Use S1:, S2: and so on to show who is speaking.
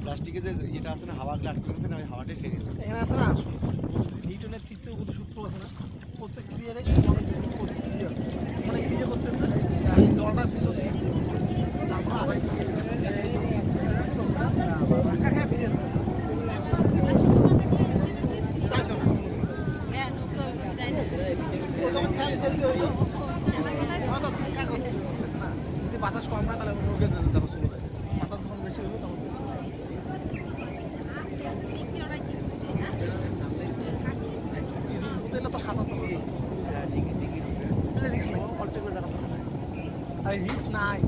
S1: প্লাস্টিকের যে এটা আছে না, হাওয়া গ্লাস করেছে না, ওই হাওয়াটাই ঠেকে গেছে।
S2: এখানে আছে না নিউটনের তৃতীয় গতি সূত্র আছে না, প্রত্যেক ক্রিয়ারে অনেক ক্রিয়া আছে, অনেক ক্রিয়া করতেছে জলটা পিছনে ধাক্কা খেয়ে ফিরে আসতেছে। তাই তো না প্রথম খেয়াল করতে হইলো ধাক্কা করছে না, যদি বাতাস কম হয় তাহলে রোগে দেখো চলে যায়, বাতাস যখন বেশি হলো তখন তো সাজাতে হবে, রিস্ক নাই, অল্প করে জায়গা থাকে, আর রিস্ক নাই